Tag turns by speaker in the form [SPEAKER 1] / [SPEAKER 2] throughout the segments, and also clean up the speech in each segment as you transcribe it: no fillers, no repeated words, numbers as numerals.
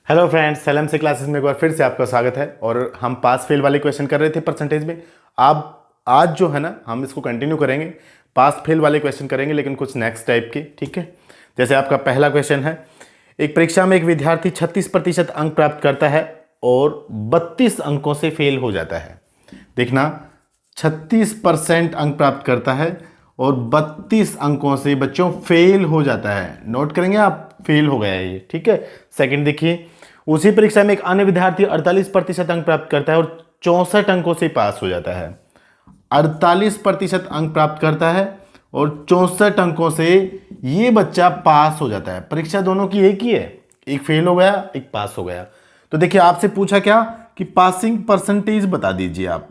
[SPEAKER 1] Hello friends, slam से classes में एक बार फिर से आपका स्वागत है। और हम पास फेल वाले क्वेश्चन कर रहे थे परसेंटेज में। आप आज जो है ना, हम इसको कंटिन्यू करेंगे, पास फेल वाले क्वेश्चन करेंगे, लेकिन कुछ नेक्स्ट टाइप के। ठीक है, जैसे आपका पहला क्वेश्चन है, एक परीक्षा में एक विद्यार्थी 36% अंक प्राप्त करता है और 32 अंकों से फेल हो जाता है। देखना, 36% अंक प्राप्त करता है और 32 अंकों से बच्चों फेल हो जाता है। नोट करेंगे आप, फेल हो गया है ये। ठीक है, सेकंड देखिए, उसी परीक्षा में एक अन्य विद्यार्थी 48% अंक प्राप्त करता है और 64 अंकों से पास हो जाता है। 48% अंक प्राप्त करता है और 64 अंकों से ये बच्चा पास हो जाता है। परीक्षा दोनों की एक ही है, एक फेल हो गया, एक पास हो गया। तो देखिए, आपसे पूछा क्या कि पासिंग परसेंटेज बता दीजिए आप।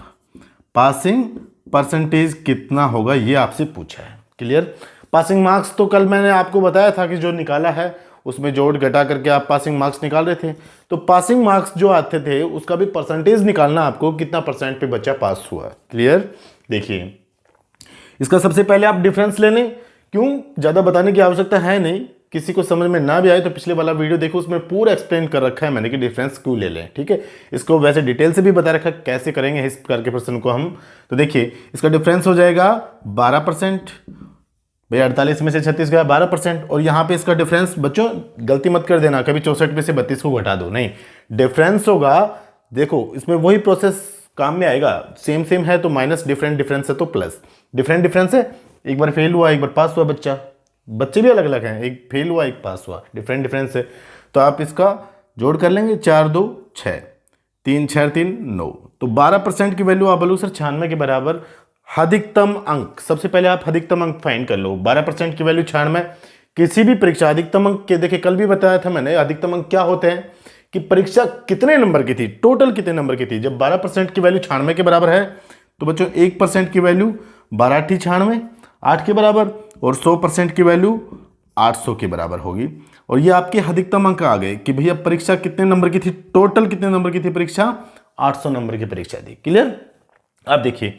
[SPEAKER 1] पासिंग परसेंटेज कितना होगा ये आपसे पूछा है। क्लियर। पासिंग मार्क्स तो कल मैंने आपको बताया था कि जो निकाला है उसमें जोड़ घटा करके आप पासिंग मार्क्स निकाल रहे थे। तो पासिंग मार्क्स जो आते थे उसका भी परसेंटेज निकालना आपको, कितना परसेंट पे बच्चा पास हुआ। क्लियर। देखिए, इसका सबसे पहले आप डिफरेंस ले लें। क्यों, ज़्यादा बताने की आवश्यकता है नहीं। किसी को समझ में ना भी आए तो पिछले वाला वीडियो देखो, उसमें पूरा एक्सप्लेन कर रखा है मैंने कि डिफरेंस क्यों ले लें। ठीक है, इसको वैसे डिटेल से भी बता रखा है कैसे करेंगे इस करके प्रश्न को हम। तो देखिए, इसका डिफरेंस हो जाएगा 12%। भाई 48 में से 36 गया, 12%। और यहाँ पे इसका डिफरेंस, बच्चों गलती मत कर देना कभी 64 में से 32 को घटा दो, नहीं। डिफरेंस होगा, देखो इसमें वही प्रोसेस काम में आएगा। सेम सेम है तो माइनस, डिफरेंट डिफरेंस है तो प्लस। डिफरेंट डिफरेंस है, एक बार फेल हुआ एक बार पास हुआ बच्चा। बच्चे भी अलग अलग हैं, एक फेल हुआ एक पास हुआ, डिफरेंट डिफरेंस है। तो आप इसका जोड़ कर लेंगे, 4 2 6, 3 6 3 9। तो 12% की वैल्यू आप बोलो सर 96 के बराबर अधिकतम अंक। सबसे पहले आप अधिकतम अंक फाइंड कर लो। 12% की वैल्यू 96। किसी भी परीक्षा अधिकतम अंक के, देखिए कल भी बताया था मैंने, अधिकतम अंक क्या होते हैं कि परीक्षा कितने नंबर की थी, टोटल कितने नंबर की थी। जब 12% की वैल्यू 96 के बराबर है तो बच्चों 1% की वैल्यू 12 96 8 के बराबर, और 100% की वैल्यू 800 के बराबर होगी। और ये आपके अधिकतम अंक आ गए कि भैया परीक्षा कितने नंबर की थी, टोटल कितने नंबर की थी परीक्षा, 800 नंबर की परीक्षा थी। क्लियर। अब देखिए,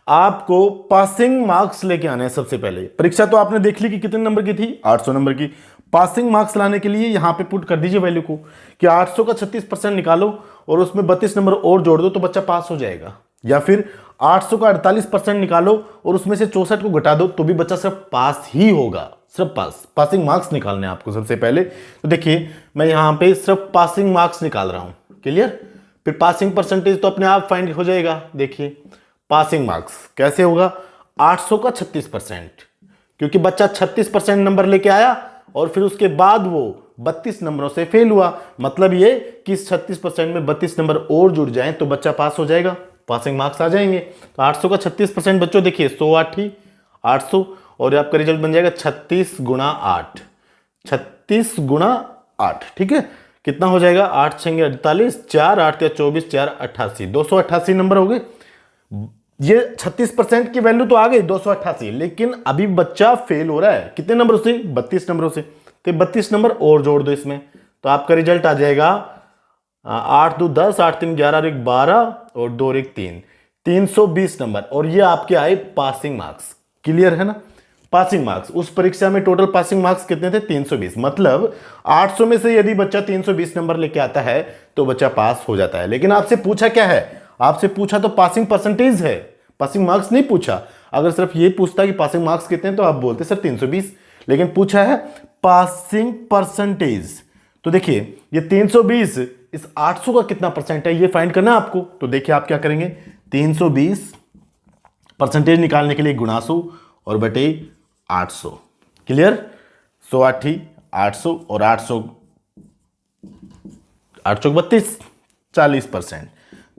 [SPEAKER 1] आपको पासिंग मार्क्स लेके आने हैं। सबसे पहले परीक्षा तो आपने देख ली कि कितने नंबर की थी, 800 नंबर की। पासिंग मार्क्स लाने के लिए यहां पे पुट कर दीजिए वैल्यू को कि 800 का 36% निकालो और उसमें 32 नंबर और जोड़ दो तो बच्चा पास हो जाएगा। या फिर 800 का 48% निकालो और उसमें से 64 को घटा दो तो भी बच्चा सिर्फ पास ही होगा, सिर्फ पास। पासिंग मार्क्स निकालने हैं आपको सबसे पहले। तो देखिए, मैं यहां पे सिर्फ पासिंग मार्क्स निकाल रहा हूं। क्लियर। फिर पासिंग परसेंटेज तो अपने आप फाइंड हो जाएगा। देखिए, पासिंग मार्क्स कैसे होगा, 800 का 36%, क्योंकि बच्चा 36% नंबर लेके आया और फिर उसके बाद वो 32 नंबरों से फेल हुआ। मतलब ये कि 36% में 32 नंबर और जुड़ जाएं तो बच्चा पास हो जाएगा, पासिंग मार्क्स आ जाएंगे। तो 800 का 36% बच्चों, देखिए 100 8 800, और आपका रिजल्ट बन जाएगा 36 गुणा 8, 36 गुणा 8। ठीक है, कितना हो जाएगा, 8 6 48, 4 8 24, 4 88, 288 नंबर हो गए। ये 36% की वैल्यू तो आ गई 288, लेकिन अभी बच्चा फेल हो रहा है कितने नंबरों से, 32 नंबरों से। तो 32 नंबर और जोड़ दो इसमें तो आपका रिजल्ट आ जाएगा 8 2 10, 8 3 11 और 1 12 और 2 और 1 3, 320 नंबर। और ये आपके आए पासिंग मार्क्स। क्लियर है ना। पासिंग मार्क्स, उस परीक्षा में टोटल पासिंग मार्क्स कितने थे, 320। मतलब 800 में से यदि बच्चा 320 नंबर लेके आता है तो बच्चा पास हो जाता है। लेकिन आपसे पूछा क्या है, आपसे पूछा तो पासिंग परसेंटेज है, पासिंग मार्क्स नहीं पूछा। अगर सिर्फ ये पूछता कि पासिंग मार्क्स कितने हैं तो आप बोलते सर 320, लेकिन पूछा है पासिंग परसेंटेज। तो देखिए, ये 320 इस 800 का कितना परसेंट है ये फाइंड करना है आपको। तो देखिए आप क्या करेंगे, 320 परसेंटेज निकालने के लिए गुणा 100 और बटे 800। क्लियर। 100 8 800 और 800 32, 40%।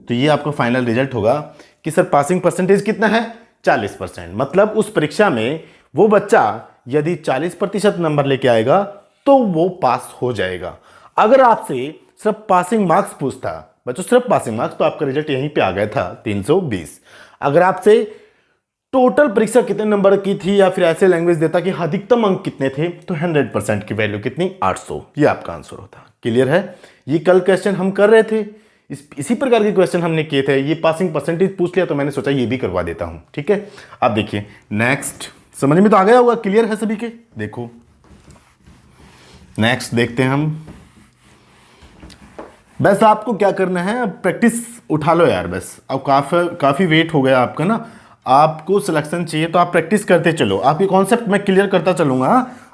[SPEAKER 1] तो ये आपका फाइनल रिजल्ट होगा कि सर पासिंग परसेंटेज कितना है, 40%। मतलब उस परीक्षा में वो बच्चा यदि 40% नंबर लेके आएगा तो वो पास हो जाएगा। अगर आपसे सिर्फ पासिंग मार्क्स पूछता बच्चों, सिर्फ पासिंग मार्क्स, तो आपका रिजल्ट यहीं पे आ गया था 320। अगर आपसे टोटल परीक्षा कितने नंबर की थी या फिर ऐसे लैंग्वेज देता कि अधिकतम अंक कितने थे, तो 100% की वैल्यू कितनी, 800, ये आपका आंसर होता। क्लियर है। ये कल क्वेश्चन हम कर रहे थे, इसी प्रकार के क्वेश्चन हमने किए थे। ये पासिंग परसेंटेज पूछ लिया तो मैंने सोचा ये भी करवा देता हूं। ठीक है, अब देखिए नेक्स्ट, समझ में तो आ गया होगा, क्लियर है सभी के। देखो नेक्स्ट देखते हैं हम, बस आपको क्या करना है, अब प्रैक्टिस उठा लो यार बस। अब काफ़ी वेट हो गया आपका ना, आपको सिलेक्शन चाहिए तो आप प्रैक्टिस करते चलो, आपकी कॉन्सेप्ट मैं क्लियर करता चलूँगा,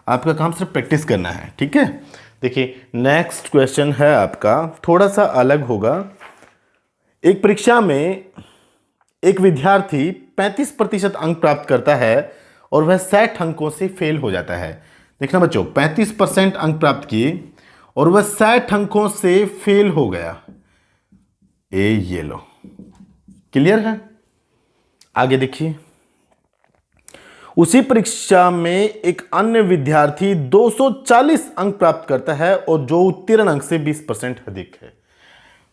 [SPEAKER 1] आपका काम सिर्फ प्रैक्टिस करना है, ठीक है। देखिए नेक्स्ट क्वेश्चन है आपका, थोड़ा सा अलग होगा। एक परीक्षा में एक विद्यार्थी 35% अंक प्राप्त करता है और वह 60 अंकों से फेल हो जाता है। देखना बच्चों, 35% अंक प्राप्त किए और वह 60 अंकों से फेल हो गया। ये लो, क्लियर है। आगे देखिए, उसी परीक्षा में एक अन्य विद्यार्थी 240 अंक प्राप्त करता है और जो उत्तीर्ण अंक से 20% अधिक है।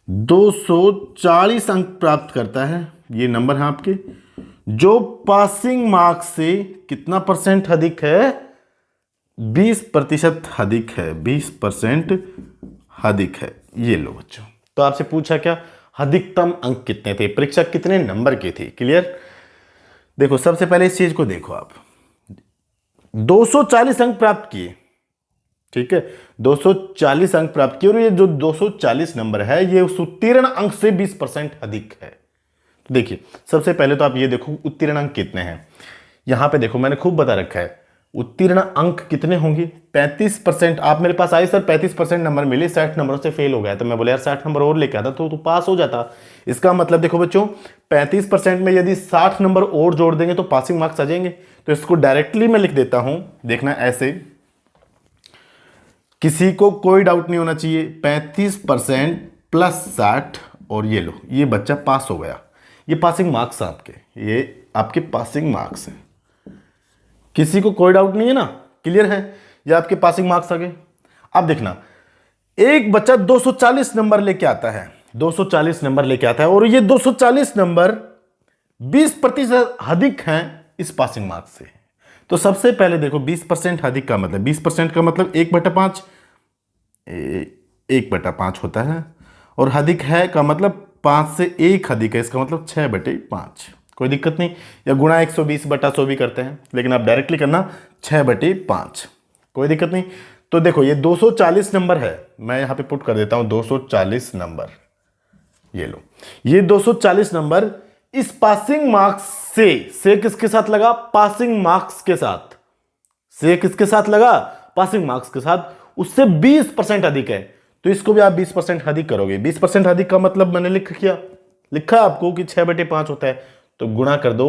[SPEAKER 1] 240 अंक प्राप्त करता है, ये नंबर है आपके, जो पासिंग मार्क्स से कितना परसेंट अधिक है, 20% अधिक है, 20% अधिक है। ये लो बच्चों, तो आपसे पूछा क्या, अधिकतम अंक कितने थे, परीक्षा कितने नंबर की थी, क्लियर। देखो सबसे पहले इस चीज को देखो, आप 240 अंक प्राप्त किए, ठीक है, 240 अंक प्राप्त किए और ये जो 240 नंबर है ये उस उत्तीर्ण अंक से 20% अधिक है। तो देखिए सबसे पहले तो आप ये देखो उत्तीर्ण अंक कितने हैं, यहां पे देखो मैंने खूब बता रखा है, उत्तीर्ण अंक कितने होंगे 35%। आप मेरे पास आए सर 35% नंबर मिले, 60 नंबरों से फेल हो गया, तो मैं बोले यार 60 नंबर और लेके आता तो पास हो जाता। इसका मतलब देखो बच्चों, 35% में यदि 60 नंबर और जोड़ देंगे तो पासिंग मार्क्स आ जाएंगे। तो इसको डायरेक्टली मैं लिख देता हूं, देखना ऐसे, किसी को कोई डाउट नहीं होना चाहिए, 35% प्लस 60 और ये लो, ये बच्चा पास हो गया। ये पासिंग मार्क्स आपके, ये आपके पासिंग मार्क्स हैं, किसी को कोई डाउट नहीं है ना, क्लियर है, ये आपके पासिंग मार्क्स आ गए। अब देखना, एक बच्चा 240 नंबर लेके आता है, 240 नंबर लेके आता है और ये 240 नंबर 20% अधिक हैं इस पासिंग मार्क्स से। तो सबसे पहले देखो 20% अधिक का मतलब, 20% का मतलब 1/5, 1/5 होता है, और अधिक है का मतलब 5 से 1 अधिक है, इसका मतलब 6/5। कोई दिक्कत नहीं, या गुणा 120/100 भी करते हैं, लेकिन आप डायरेक्टली करना 6/5, कोई दिक्कत नहीं। तो देखो ये 240 नंबर है, मैं यहां पे पुट कर देता हूं 240 नंबर, ये लो, ये 240 नंबर इस पासिंग मार्क्स से किसके साथ लगा, पासिंग मार्क्स के साथ, से किसके साथ लगा, पासिंग मार्क्स के साथ, उससे 20% अधिक है। तो इसको भी आप 20% अधिक करोगे, 20% अधिक का मतलब मैंने लिखा आपको कि 6/5 होता है, तो गुणा कर दो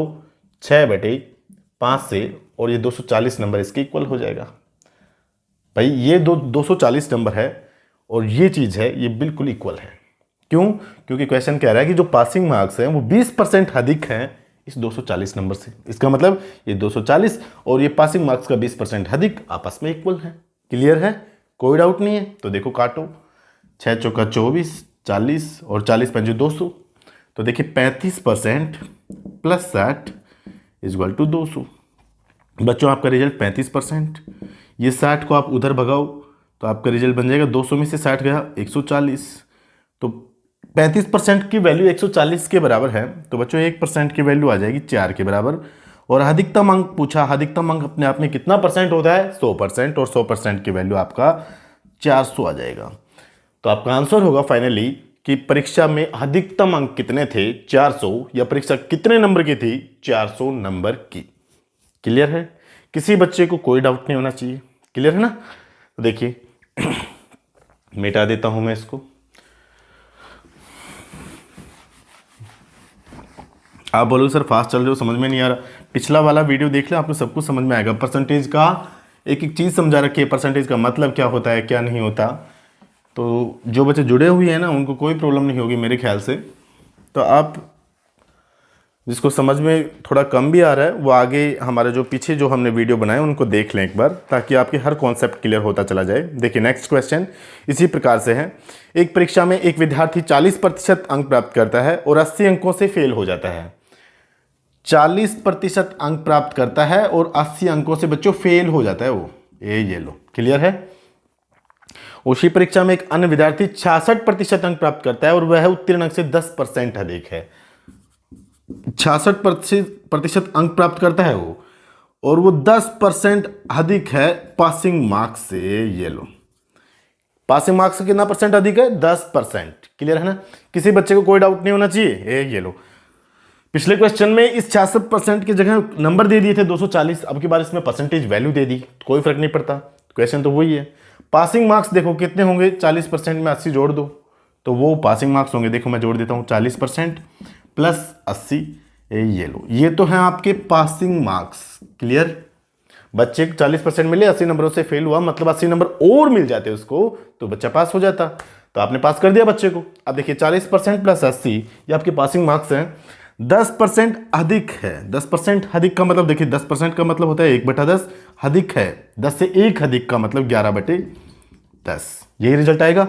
[SPEAKER 1] 6/5 से, और ये 240 नंबर इसके इक्वल हो जाएगा। भाई ये 240 नंबर है और ये चीज है, ये बिल्कुल इक्वल है। क्यों, क्योंकि क्वेश्चन कह रहा है कि जो पासिंग मार्क्स हैं वो 20% अधिक हैं इस 240 नंबर से। इसका मतलब ये 240 और ये पासिंग मार्क्स का 20% अधिक आपस में इक्वल है। क्लियर है, कोई डाउट नहीं है। तो देखो काटो, 6 चौका 24, 40 और 40 पंजे 200। तो देखिए 35% प्लस 60 इक्वल टू 200। बच्चों आपका रिजल्ट 35%, ये 60 को आप उधर भगाओ तो आपका रिजल्ट बन जाएगा 200 में से 60 गया 140। तो 35% की वैल्यू 140 के बराबर है, तो बच्चों 1% की वैल्यू आ जाएगी 4 के बराबर। और अधिकतम अंक पूछा, अधिकतम अंक अपने आप में कितना परसेंट होता है, 100%, और 100% की वैल्यू आपका 400 आ जाएगा। तो आपका आंसर होगा फाइनली कि परीक्षा में अधिकतम अंक कितने थे, 400, या परीक्षा कितने नंबर की थी, 400 नंबर की। क्लियर है, किसी बच्चे को कोई डाउट नहीं होना चाहिए, क्लियर है ना। तो देखिए मिटा देता हूं मैं इसको। आप बोलोगे सर फास्ट चल रहे हो, समझ में नहीं आ रहा, पिछला वाला वीडियो देख ले, आपको सब कुछ समझ में आएगा। परसेंटेज का एक एक चीज़ समझा रखी है, परसेंटेज का मतलब क्या होता है क्या नहीं होता। तो जो बच्चे जुड़े हुए हैं ना उनको कोई प्रॉब्लम नहीं होगी मेरे ख्याल से। तो आप जिसको समझ में थोड़ा कम भी आ रहा है वो आगे हमारे जो पीछे जो हमने वीडियो बनाए उनको देख लें एक बार, ताकि आपके हर कॉन्सेप्ट क्लियर होता चला जाए। देखिए नेक्स्ट क्वेश्चन इसी प्रकार से है। एक परीक्षा में एक विद्यार्थी 40% अंक प्राप्त करता है और 80 अंकों से फेल हो जाता है। 40% अंक प्राप्त करता है और 80 अंकों से बच्चों फेल हो जाता है वो, ये लो, क्लियर है। उसी परीक्षा में एक अन्य विद्यार्थी 66% अंक प्राप्त करता है और वह उत्तीर्ण अंक से 10% अधिक है। 66% अंक प्राप्त करता है वो, और वो 10% अधिक है पासिंग मार्क्स से, ये लो। पासिंग मार्क्स का कितना परसेंट अधिक है? 10%। क्लियर है ना? किसी बच्चे को कोई डाउट नहीं होना चाहिए। ये लो, पिछले क्वेश्चन में इस 66% की जगह नंबर दे दिए थे 240, अब की बार इसमें परसेंटेज वैल्यू दे दी, कोई फर्क नहीं पड़ता, क्वेश्चन तो वही है। पासिंग मार्क्स देखो कितने होंगे? 40% में 80 जोड़ दो तो वो पासिंग मार्क्स होंगे। देखो मैं जोड़ देता हूँ, 40% प्लस 80, ये लो, ये तो है आपके पासिंग मार्क्स। क्लियर? बच्चे को 40% मिले, 80 नंबरों से फेल हुआ, मतलब 80 नंबर और मिल जाते उसको तो बच्चा पास हो जाता, तो आपने पास कर दिया बच्चे को। अब देखिए 40% प्लस 80 ये आपके पासिंग मार्क्स हैं। 10% अधिक है, 10% अधिक का मतलब देखिए 10% का मतलब होता है 1/10, अधिक है 10 से 1 अधिक का मतलब 11/10, यही रिजल्ट आएगा।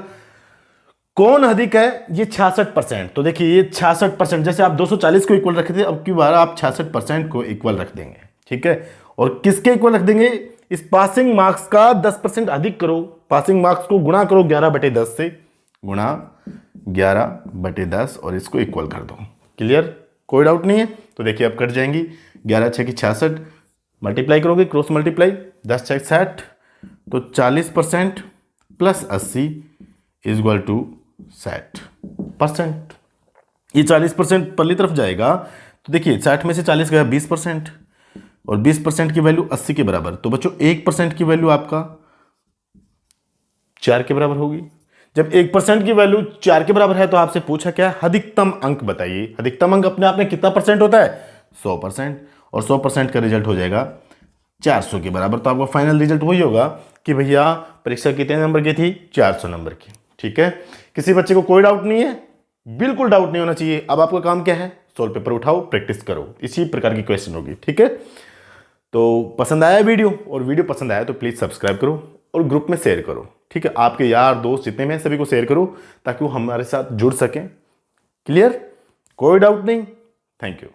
[SPEAKER 1] कौन अधिक है? ये 66%। तो देखिए ये 66%, जैसे आप 240 को इक्वल रखे थे, अब की बार आप 66% को इक्वल रख देंगे। ठीक है? और किसके इक्वल रख देंगे? इस पासिंग मार्क्स का 10% अधिक करो, पासिंग मार्क्स को गुणा करो 11/10 से, गुणा 11/10 और इसको इक्वल कर दो। क्लियर? कोई डाउट नहीं है? तो देखिए अब कट जाएंगी, 11 6 की 66, मल्टीप्लाई करोगे, क्रॉस मल्टीप्लाई, 10 6 60, तो 40% प्लस 80 इज इक्वल टू 60%। ये 40% पहली तरफ जाएगा, तो देखिए 60 में से 40 गया 20%, और 20% की वैल्यू 80 के बराबर, तो बच्चों 1% की वैल्यू आपका 4 के बराबर होगी। जब 1% की वैल्यू 4 के बराबर है तो आपसे पूछा क्या? अधिकतम अंक बताइए। अधिकतम अंक अपने आप में कितना परसेंट होता है? 100%, और 100% का रिजल्ट हो जाएगा 400 के बराबर। तो आपका फाइनल रिजल्ट वही होगा कि भैया परीक्षा कितने नंबर की थी? 400 नंबर की। ठीक है? किसी बच्चे को कोई डाउट नहीं है? बिल्कुल डाउट नहीं होना चाहिए। अब आपका काम क्या है? सोल्व पेपर उठाओ, प्रैक्टिस करो, इसी प्रकार की क्वेश्चन होगी। ठीक है? तो पसंद आया वीडियो, और वीडियो पसंद आया तो प्लीज़ सब्सक्राइब करो और ग्रुप में शेयर करो। ठीक है? आपके यार दोस्त जितने में सभी को शेयर करो ताकि वो हमारे साथ जुड़ सकें। क्लियर? कोई डाउट नहीं? Thank you.